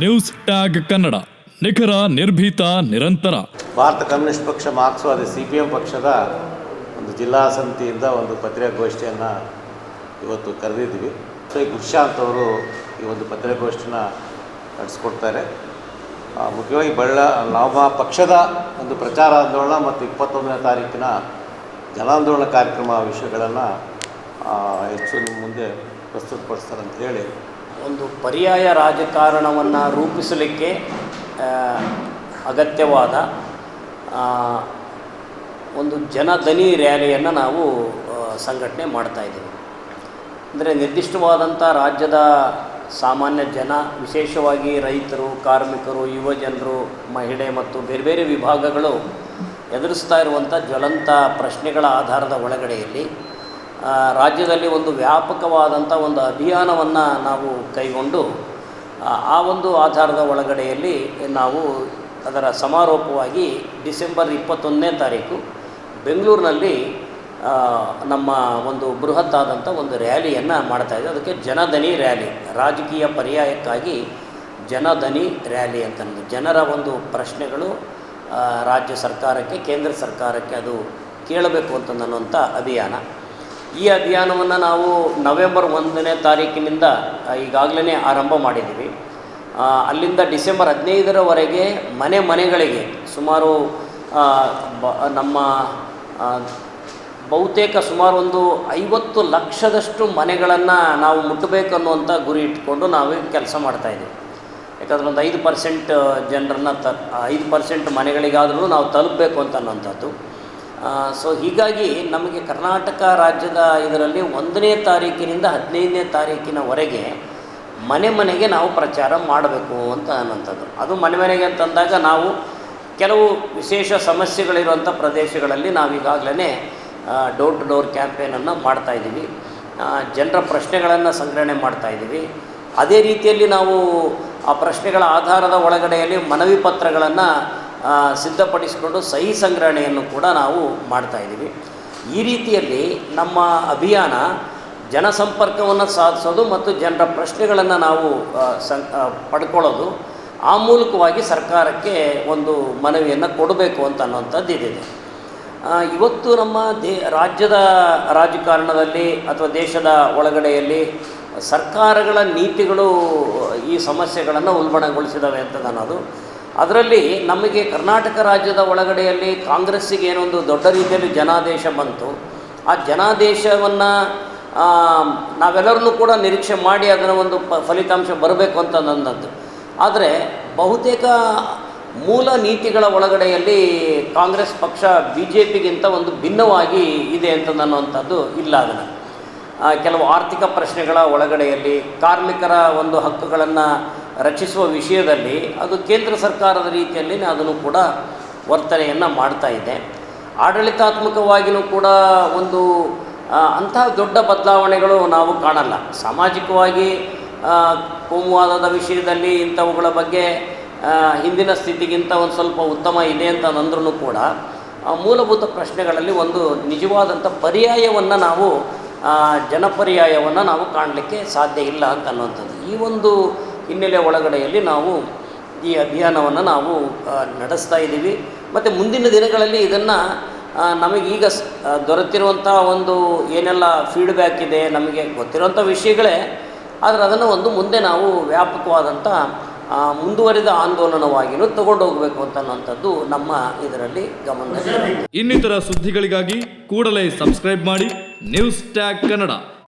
News tag Kannada, ನಿಖರ, ನಿರ್ಭೀತ, ನಿರಂತರ. Bharat communist ಪಕ್ಷ, ಮಾರ್ಕ್ಸ್ವಾದಿ CPM ಪಕ್ಷದ ಒಂದು ಜಿಲ್ಲಾ ಸಮಿತಿಯಿಂದ ಒಂದು ಪತ್ರಿಕಾಗೋಷ್ಠಿಯನ್ನು ಇವತ್ತು ಕರೆದಿದ್ದೀವಿ. ಗುರುಶಾಂತ್ ಅವರು ಈ ಒಂದು ಪತ್ರಿಕಾಗೋಷ್ಠಿನ ನಡೆಸ್ಕೊಡ್ತಾರೆ. ಮುಖ್ಯವಾಗಿ ನಮ್ಮ ಪಕ್ಷದ ಒಂದು ಪ್ರಚಾರ ಆಂದೋಲನ ಮತ್ತು 21ನೇ ತಾರೀಕಿನ ಜನಾಂದೋಲನ ಕಾರ್ಯಕ್ರಮ ವಿಷಯಗಳನ್ನು ಹೆಚ್ಚು ನಿಮ್ಮ ಮುಂದೆ ಪ್ರಸ್ತುತಪಡಿಸ್ತಾರೆ ಅಂತ ಹೇಳಿ, ಒಂದು ಪರ್ಯಾಯ ರಾಜಕಾರಣವನ್ನು ರೂಪಿಸಲಿಕ್ಕೆ ಅಗತ್ಯವಾದ ಒಂದು ಜನಧನಿ ರ್ಯಾಲಿಯನ್ನು ನಾವು ಸಂಘಟನೆ ಮಾಡ್ತಾಯಿದ್ದೀವಿ. ಅಂದರೆ ನಿರ್ದಿಷ್ಟವಾದಂಥ ರಾಜ್ಯದ ಸಾಮಾನ್ಯ ಜನ, ವಿಶೇಷವಾಗಿ ರೈತರು, ಕಾರ್ಮಿಕರು, ಯುವಜನರು, ಮಹಿಳೆ ಮತ್ತು ಬೇರೆ ಬೇರೆ ವಿಭಾಗಗಳು ಎದುರಿಸ್ತಾ ಇರುವಂಥ ಜ್ವಲಂತ ಪ್ರಶ್ನೆಗಳ ಆಧಾರದ ಒಳಗಡೆಯಲ್ಲಿ ರಾಜ್ಯದಲ್ಲಿ ಒಂದು ವ್ಯಾಪಕವಾದಂಥ ಒಂದು ಅಭಿಯಾನವನ್ನು ನಾವು ಕೈಗೊಂಡು ಆ ಒಂದು ಆಧಾರದ ಒಳಗಡೆಯಲ್ಲಿ ನಾವು ಅದರ ಸಮಾರೋಪವಾಗಿ ಡಿಸೆಂಬರ್ 21ನೇ ತಾರೀಕು ಬೆಂಗಳೂರಿನಲ್ಲಿ ನಮ್ಮ ಒಂದು ಬೃಹತ್ತಾದಂಥ ಒಂದು ರ್ಯಾಲಿಯನ್ನು ಮಾಡ್ತಾಯಿದ್ದೆ. ಅದಕ್ಕೆ ಜನಧನಿ ರ್ಯಾಲಿ, ರಾಜಕೀಯ ಪರ್ಯಾಯಕ್ಕಾಗಿ ಜನಧನಿ ರ್ಯಾಲಿ ಅಂತಂದು ಜನರ ಒಂದು ಪ್ರಶ್ನೆಗಳು ರಾಜ್ಯ ಸರ್ಕಾರಕ್ಕೆ, ಕೇಂದ್ರ ಸರ್ಕಾರಕ್ಕೆ ಅದು ಕೇಳಬೇಕು ಅಂತನ್ನುವಂಥ ಅಭಿಯಾನ. ಈ ಅಭಿಯಾನವನ್ನು ನಾವು ನವೆಂಬರ್ 1ನೇ ತಾರೀಕಿನಿಂದ ಈಗಾಗಲೇ ಆರಂಭ ಮಾಡಿದ್ದೀವಿ. ಅಲ್ಲಿಂದ ಡಿಸೆಂಬರ್ 15ರವರೆಗೆ ಮನೆಗಳಿಗೆ ಸುಮಾರು ನಮ್ಮ ಬಹುತೇಕ ಸುಮಾರು ಒಂದು 50 ಲಕ್ಷದಷ್ಟು ಮನೆಗಳನ್ನು ನಾವು ಮುಟ್ಟಬೇಕು ಅನ್ನುವಂಥ ಗುರಿ ಇಟ್ಕೊಂಡು ನಾವು ಕೆಲಸ ಮಾಡ್ತಾಯಿದ್ದೀವಿ. ಯಾಕಂದರೆ ಒಂದು 5% ಜನರನ್ನು 5% ಮನೆಗಳಿಗಾದರೂ ನಾವು ತಲುಪಬೇಕು ಅಂತ ಅನ್ನೋಂಥದ್ದು. ಸೊ ಹೀಗಾಗಿ ನಮಗೆ ಕರ್ನಾಟಕ ರಾಜ್ಯದ ಇದರಲ್ಲಿ 1ನೇ ತಾರೀಕಿನಿಂದ 15ನೇ ತಾರೀಕಿನವರೆಗೆ ಮನೆಗೆ ನಾವು ಪ್ರಚಾರ ಮಾಡಬೇಕು ಅಂತ ಅನ್ನೋಂಥದ್ದು. ಅದು ಮನೆಗೆ ಅಂತಂದಾಗ ನಾವು ಕೆಲವು ವಿಶೇಷ ಸಮಸ್ಯೆಗಳಿರುವಂಥ ಪ್ರದೇಶಗಳಲ್ಲಿ ನಾವೀಗಾಗಲೇ ಡೋರ್ ಟು ಡೋರ್ ಕ್ಯಾಂಪೇನನ್ನು ಮಾಡ್ತಾಯಿದ್ದೀವಿ. ಜನರ ಪ್ರಶ್ನೆಗಳನ್ನು ಸಂಗ್ರಹಣೆ ಮಾಡ್ತಾಯಿದ್ದೀವಿ. ಅದೇ ರೀತಿಯಲ್ಲಿ ನಾವು ಆ ಪ್ರಶ್ನೆಗಳ ಆಧಾರದ ಒಳಗಡೆಯಲ್ಲಿ ಮನವಿ ಪತ್ರಗಳನ್ನು ಸಿದ್ಧಪಡಿಸಿಕೊಂಡು ಸಹಿ ಸಂಗ್ರಹಣೆಯನ್ನು ಕೂಡ ನಾವು ಮಾಡ್ತಾಯಿದ್ದೀವಿ. ಈ ರೀತಿಯಲ್ಲಿ ನಮ್ಮ ಅಭಿಯಾನ ಜನಸಂಪರ್ಕವನ್ನು ಸಾಧಿಸೋದು ಮತ್ತು ಜನರ ಪ್ರಶ್ನೆಗಳನ್ನು ನಾವು ಪಡ್ಕೊಳ್ಳೋದು, ಆ ಮೂಲಕವಾಗಿ ಸರ್ಕಾರಕ್ಕೆ ಒಂದು ಮನವಿಯನ್ನು ಕೊಡಬೇಕು ಅಂತ ಅನ್ನೋಂಥದ್ದು ಇದಿದೆ. ಇವತ್ತು ನಮ್ಮ ರಾಜ್ಯದ ರಾಜಕಾರಣದಲ್ಲಿ ಅಥವಾ ದೇಶದ ಒಳಗಡೆಯಲ್ಲಿ ಸರ್ಕಾರಗಳ ನೀತಿಗಳು ಈ ಸಮಸ್ಯೆಗಳನ್ನು ಉಲ್ಬಣಗೊಳಿಸಿದ್ದಾವೆ ಅಂತ ಅನ್ನೋದು. ಅದರಲ್ಲಿ ನಮಗೆ ಕರ್ನಾಟಕ ರಾಜ್ಯದ ಒಳಗಡೆಯಲ್ಲಿ ಕಾಂಗ್ರೆಸ್ಸಿಗೆ ಏನೊಂದು ದೊಡ್ಡ ರೀತಿಯಲ್ಲಿ ಜನಾದೇಶ ಬಂತು. ಆ ಜನಾದೇಶವನ್ನು ನಾವೆಲ್ಲರನ್ನೂ ಕೂಡ ನಿರೀಕ್ಷೆ ಮಾಡಿ ಅದರ ಒಂದು ಫಲಿತಾಂಶ ಬರಬೇಕು ಅಂತ ನನ್ನದು. ಆದರೆ ಬಹುತೇಕ ಮೂಲ ನೀತಿಗಳ ಒಳಗಡೆಯಲ್ಲಿ ಕಾಂಗ್ರೆಸ್ ಪಕ್ಷ BJPಗಿಂತ ಒಂದು ಭಿನ್ನವಾಗಿ ಇದೆ ಅಂತ ಅನ್ನುವಂಥದ್ದು ಇಲ್ಲ. ಅದನ್ನು ಕೆಲವು ಆರ್ಥಿಕ ಪ್ರಶ್ನೆಗಳ ಒಳಗಡೆಯಲ್ಲಿ ಕಾರ್ಮಿಕರ ಒಂದು ಹಕ್ಕುಗಳನ್ನು ರಕ್ಷಿಸುವ ವಿಷಯದಲ್ಲಿ ಅದು ಕೇಂದ್ರ ಸರ್ಕಾರದ ರೀತಿಯಲ್ಲಿ ಅದನ್ನು ಕೂಡ ವರ್ತನೆಯನ್ನು ಮಾಡ್ತಾ ಇದೆ. ಆಡಳಿತಾತ್ಮಕವಾಗಿಯೂ ಕೂಡ ಒಂದು ಅಂತಹ ದೊಡ್ಡ ಬದಲಾವಣೆಗಳು ನಾವು ಕಾಣಲ್ಲ. ಸಾಮಾಜಿಕವಾಗಿ ಕೋಮುವಾದದ ವಿಷಯದಲ್ಲಿ ಇಂಥವುಗಳ ಬಗ್ಗೆ ಹಿಂದಿನ ಸ್ಥಿತಿಗಿಂತ ಒಂದು ಸ್ವಲ್ಪ ಉತ್ತಮ ಇದೆ ಅಂತ ಅಂದ್ರೂ ಕೂಡ ಮೂಲಭೂತ ಪ್ರಶ್ನೆಗಳಲ್ಲಿ ಒಂದು ನಿಜವಾದಂಥ ಪರ್ಯಾಯವನ್ನು ನಾವು ಜನಪರ್ಯಾಯವನ್ನು ನಾವು ಕಾಣಲಿಕ್ಕೆ ಸಾಧ್ಯ ಇಲ್ಲ ಅಂತ ಅನ್ನುವಂಥದ್ದು. ಈ ಒಂದು ಹಿನ್ನೆಲೆ ಒಳಗಡೆಯಲ್ಲಿ ನಾವು ಈ ಅಭಿಯಾನವನ್ನು ನಾವು ನಡೆಸ್ತಾ ಇದ್ದೀವಿ. ಮತ್ತು ಮುಂದಿನ ದಿನಗಳಲ್ಲಿ ಇದನ್ನು ನಮಗೀಗ ದೊರೆತಿರುವಂಥ ಒಂದು ಏನೆಲ್ಲ ಫೀಡ್ಬ್ಯಾಕ್ ಇದೆ, ನಮಗೆ ಗೊತ್ತಿರುವಂಥ ವಿಷಯಗಳೇ, ಆದರೆ ಅದನ್ನು ಒಂದು ಮುಂದೆ ನಾವು ವ್ಯಾಪಕವಾದಂಥ ಮುಂದುವರಿದ ಆಂದೋಲನವಾಗಿಯೂ ತಗೊಂಡು ಹೋಗಬೇಕು ಅಂತ ಅನ್ನೋಂಥದ್ದು ನಮ್ಮ ಇದರಲ್ಲಿ ಗಮನದಲ್ಲಿ. ಇನ್ನಿತರ ಸುದ್ದಿಗಳಿಗಾಗಿ ಕೂಡಲೇ ಸಬ್ಸ್ಕ್ರೈಬ್ ಮಾಡಿ ನ್ಯೂಸ್ ಟ್ಯಾಗ್ ಕನ್ನಡ.